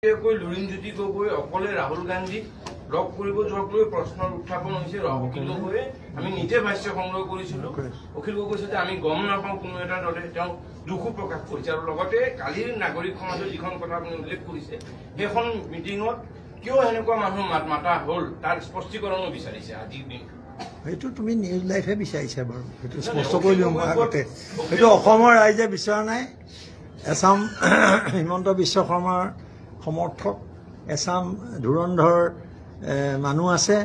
লুৰিণজ্যোতি গগৈ অকলে ৰাহুল গান্ধীক লগ কৰিব যোৱাক লৈ প্ৰশ্নৰ উত্থাপন হৈছে। অখিল গগৈয়ে আমি নিজে ভাষ্য সংগ্ৰহ কৰিছিলো। অখিল গগৈ কৈছে যে আমি গম নাপাওঁ কোনো এটা দলে তেওঁ দুখো প্ৰকাশ কৰিছে। আৰু লগতে কালিৰ নাগৰিক সমাজৰ যিখন কথা আপুনি উল্লেখ কৰিছে সেইখন মিটিঙত কিয় এনেকুৱা মানুহ মাতা হ'ল তাৰ স্পষ্টীকৰণো বিচাৰিছে আজিৰ দিনটো। সেইটো তুমি নিউজ লাইভে বিচাৰিছা বাৰু, সেইটো স্পষ্ট কৰি দিওঁ মই আগতে। সেইটো অসমৰ ৰাইজে বিচৰা নাই। এছাম হিমন্ত বিশ্ব শৰ্মাৰ সমৰ্থক, এছাম ধুৰন্ধৰ মানুহ আছে।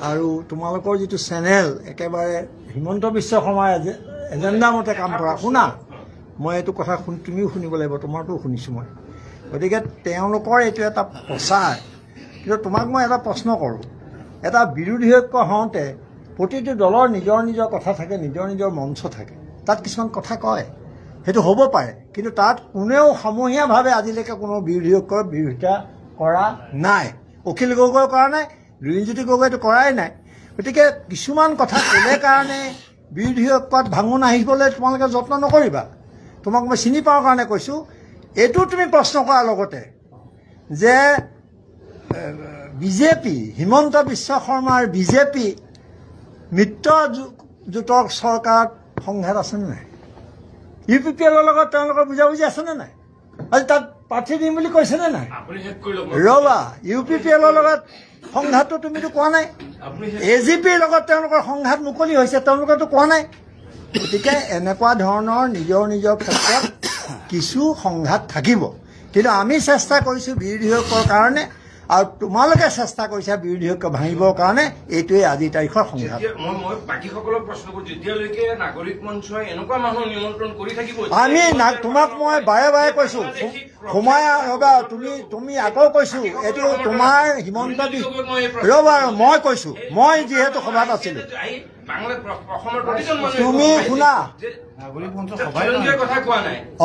আৰু তোমালোকৰ যিটো চেনেল একেবাৰে হিমন্ত বিশ্ব শৰ্মাৰ এজেণ্ডা মতে কাম কৰা। শুনা, মই এইটো কথা তুমিও শুনিব লাগিব, তোমাৰতো শুনিছোঁ মই। গতিকে তেওঁলোকৰ এইটো এটা প্ৰচাৰ। কিন্তু তোমাক মই এটা প্ৰশ্ন কৰোঁ, এটা বিৰোধী ঐক্য হওঁতে প্ৰতিটো দলৰ নিজৰ নিজৰ কথা থাকে, নিজৰ নিজৰ মঞ্চ থাকে, তাত কিছুমান কথা কয়, সেইটো হ'ব পাৰে। কিন্তু তাত কোনেও সমূহীয়াভাৱে আজিলৈকে কোনো বিৰোধী ঐক্যৰ বিৰোধিতা কৰা নাই। অখিল গগৈ কৰা নাই, লুৰিণজ্যোতি গগৈটো কৰাই নাই। গতিকে কিছুমান কথা ক'লে কাৰণে বিৰোধী ঐক্যত ভাঙোন আহিবলৈ তোমালোকে যত্ন নকৰিবা। তোমাক মই চিনি পাওঁ কাৰণে কৈছোঁ। এইটো তুমি প্ৰশ্ন কৰাৰ লগতে যে বিজেপি, হিমন্ত বিশ্ব শৰ্মাৰ বিজেপি মিত্ৰজোঁটৰ চৰকাৰত সংঘাত আছেনে নাই? UPPL লগত তেওঁলোকৰ বুজাবুজি আছেনে নাই? আজি তাত প্ৰাৰ্থী দিম বুলি কৈছেনে নাই? ৰবা, UPPL লগত সংঘাতটো তুমিতো কোৱা নাই। AGPৰ লগত তেওঁলোকৰ সংঘাত মুকলি হৈছে, তেওঁলোকেতো কোৱা নাই। গতিকে এনেকুৱা ধৰণৰ নিজৰ নিজৰ ক্ষেত্ৰত কিছু সংঘাত থাকিব। কিন্তু আমি চেষ্টা কৰিছোঁ বিৰোধী ঐক্যৰ কাৰণে, আৰু তোমালোকে চেষ্টা কৰিছা বিৰোধী ঐক্য ভাঙিবৰ কাৰণে। এইটোৱে আজিৰ তাৰিখৰ সংঘাত। মই বাকীসকলক প্ৰশ্ন কৰোঁ, যেতিয়ালৈকে নাগৰিক মঞ্চই এনেকুৱা মানুহ নিমন্ত্ৰণ কৰি থাকিব, আমি তোমাক মই বাৰে বাৰে কৈছোঁ, সোমাই ৰবা, তুমি আকৌ কৈছোঁ, এইটো তোমাৰ হিমন্ত ৰবা, মই কৈছোঁ, মই যিহেতু সভাত আছিলোঁ। তুমি শুনা,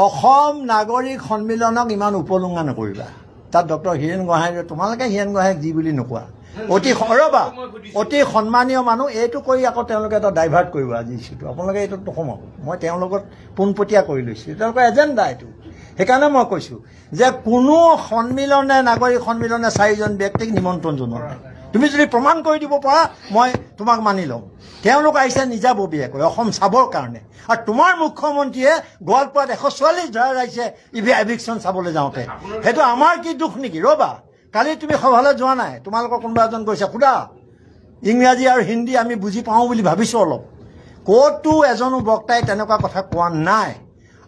অসম নাগৰিক সন্মিলনক ইমান উপলুঙা নকৰিবা। তাত ডক্টৰ হীৰেণ গোহাঁই, তোমালোকে হীৰেণ গোহাঁইক যি বুলি নোকোৱা, অতি সন্মানীয় মানুহ। এইটো কৰি আকৌ তেওঁলোকে এটা ডাইভাৰ্ট কৰিব আজি ইছ্যুটো। আপোনালোকে এইটোত নোসোমাব। মই তেওঁৰ লগত পোনপটীয়া কৰি লৈছোঁ, তেওঁলোকৰ এজেণ্ডা এইটো। সেইকাৰণে মই কৈছোঁ যে কোনো সন্মিলনে, নাগৰিক সন্মিলনে 4জন ব্যক্তিক নিমন্ত্ৰণ জনোৱা। তুমি যদি প্ৰমাণ কৰি দিব পাৰা মই তোমাক মানি ল'ম। তেওঁলোক আহিছে নিজাববীয়াকৈ অসম চাবৰ কাৰণে। আৰু তোমাৰ মুখ্যমন্ত্ৰীয়ে গোৱালপাৰাত 144 ধৰা আহিছে এভিকশ্যন চাবলৈ যাওঁতে। সেইটো আমাৰ কি দুখ নেকি? ৰ'বা, কালি তুমি সভালৈ যোৱা নাই, তোমালোকৰ কোনোবা এজন গৈছে, সোধা। ইংৰাজী আৰু হিন্দী আমি বুজি পাওঁ বুলি ভাবিছোঁ অলপ। ক'তো এজনো বক্তাই তেনেকুৱা কথা কোৱা নাই।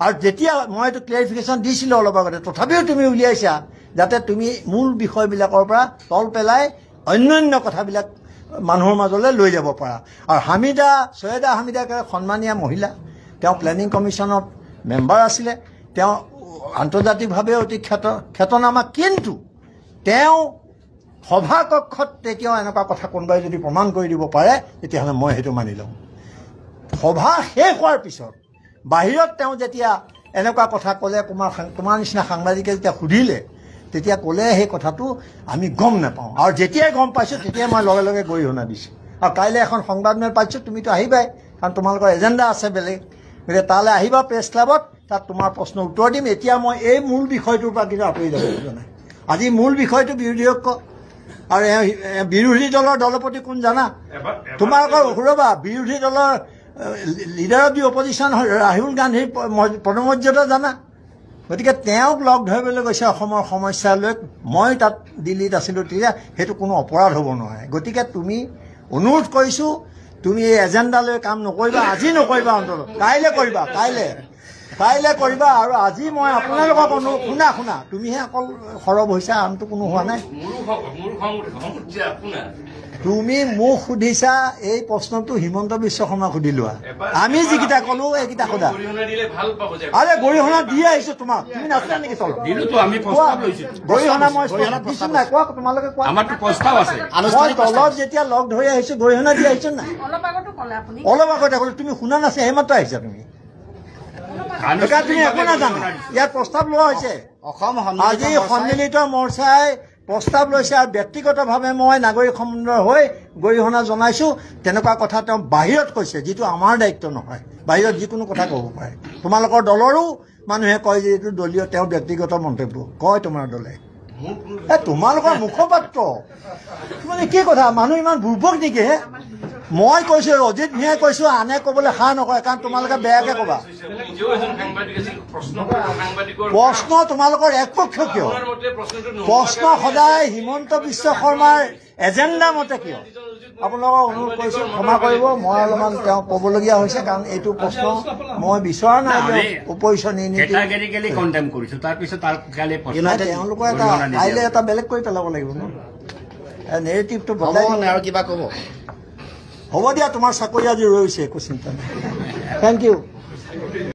আৰু যেতিয়া মই এইটো ক্লেৰিফিকেশ্যন দিছিলোঁ অলপ আগতে, তথাপিও তুমি উলিয়াইছা যাতে তুমি মূল বিষয়বিলাকৰ পৰা তল পেলাই অন্যান্য কথাবিলাক মানুহৰ মাজলৈ লৈ যাব পাৰা। আৰু ছৈয়দা হামিদা সন্মানীয় মহিলা, তেওঁ প্লেনিং কমিশ্যনত মেম্বাৰ আছিলে, তেওঁ আন্তৰ্জাতিকভাৱে অতি খ্যাতনামা। কিন্তু তেওঁ সভা কক্ষত তেতিয়াও এনেকুৱা কথা কোনোবাই যদি প্ৰমাণ কৰি দিব পাৰে, তেতিয়াহ'লে মই সেইটো মানি ল'ম। সভা শেষ হোৱাৰ পিছত বাহিৰত তেওঁ যেতিয়া এনেকুৱা কথা ক'লে, তোমাৰ নিচিনা সাংবাদিকে যেতিয়া সুধিলে, তেতিয়া ক'লে সেই কথাটো আমি গম নাপাওঁ। আৰু যেতিয়াই গম পাইছোঁ তেতিয়াই মই লগে লগে গৰিহণা দিছোঁ। আৰু কাইলৈ এখন সংবাদমেল পাইছোঁ, তুমিতো আহিবাই, কাৰণ তোমালোকৰ এজেণ্ডা আছে বেলেগ। গতিকে তালৈ আহিবা প্ৰেছ ক্লাবত, তাত তোমাৰ প্ৰশ্ন উত্তৰ দিম। এতিয়া মই এই মূল বিষয়টোৰ পৰা কিন্তু আঁতৰি যাব খোজা নাই। আজি মূল বিষয়টো বিৰোধী ঐক্য। আৰু বিৰোধী দলৰ দলপতি কোন জানা? তোমালোকৰ ৰ'বা, বিৰোধী দলৰ leader of the opposition Rahul গান্ধীৰ পদমৰ্যাদা জানা? গতিকে তেওঁক লগ ধৰিবলৈ গৈছে অসমৰ সমস্যা লৈ। মই তাত দিল্লীত আছিলোঁ তেতিয়া, সেইটো কোনো অপৰাধ হ'ব নোৱাৰে। গতিকে তুমি অনুৰোধ কৰিছোঁ, তুমি এই এজেণ্ডা লৈ কাম নকৰিবা। আজি নকৰিবা, অন্ততঃ কাইলৈ কৰিবা, কাইলৈ কৰিবা। আৰু আজি মই আপোনালোকক শুনা, তুমিহে অকল সৰব হৈছা, আনটো কোনো হোৱা নাই। তুমি মোক সুধিছা এই প্ৰশ্নটো হিমন্ত বিশ্ব শৰ্মাক সুধি লোৱা। আমি যিকেইটা ক'লো এইকেইটা সোধা। আৰে গৰিহণা দি আহিছোঁ তোমাক, তুমি নাছিলা নেকি? চলো গৰিহণা মই দিছোঁ নাই? কোৱা, তোমালোকে কোৱা। মই তলত যেতিয়া লগ ধৰি আহিছোঁ গৰিহণা দি আহিছোঁ নাই? অলপ আগতে ক'লো, তুমি শুনা নাছিল, সেইমাত্ৰ আহিছা তুমি। তুমি একো নাজানো। ইয়াত প্ৰস্তাৱ লোৱা হৈছে। আজি সন্মিলিত মৰ্চাই প্ৰস্তাৱ লৈছে, আৰু ব্যক্তিগতভাৱে মই নাগৰিক সম্বন্ধৰ হৈ গৰিহণা জনাইছোঁ। তেনেকুৱা কথা তেওঁ বাহিৰত কৈছে, যিটো আমাৰ দায়িত্ব নহয়। বাহিৰত যিকোনো কথা ক'ব পাৰে। তোমালোকৰ দলৰো মানুহে কয় যে এইটো দলীয়, তেওঁ ব্যক্তিগত মন্তব্য কয় তোমাৰ দলে। তোমালোকৰ মুখপাত্ৰ মানে কি কথা মানুহ ইমান বুৰ্বক নেকি হে মই কৈছো অজিত ভূঞাই কৈছো আনে ক'বলৈ সাহ নকৰে কাৰণ তোমালোকে বেয়াকে ক'বা প্ৰশ্ন তোমালোকৰ একপক্ষ কিয় প্ৰশ্ন সদায় হিমন্ত বিশ্ব শৰ্মাৰ এজেণ্ডা মতে কিয় আপোনালোকক অনুৰোধ কৰিছো ক্ষমা কৰিব মই অলপমান তেওঁ ক'বলগীয়া হৈছে কাৰণ এইটো প্ৰশ্ন মই বিচৰা নাই উপৰিচৰ নীতি তেওঁলোকৰ এটা কাইলৈ এটা বেলেগ কৰি পেলাব লাগিব ন নেৰেটিভটো বদলাই আৰু কিবা ক'ব হ'ব দিয়া তোমাৰ চাকৰি আজি ৰৈছে একো চিন্তা নাই থেংক ইউ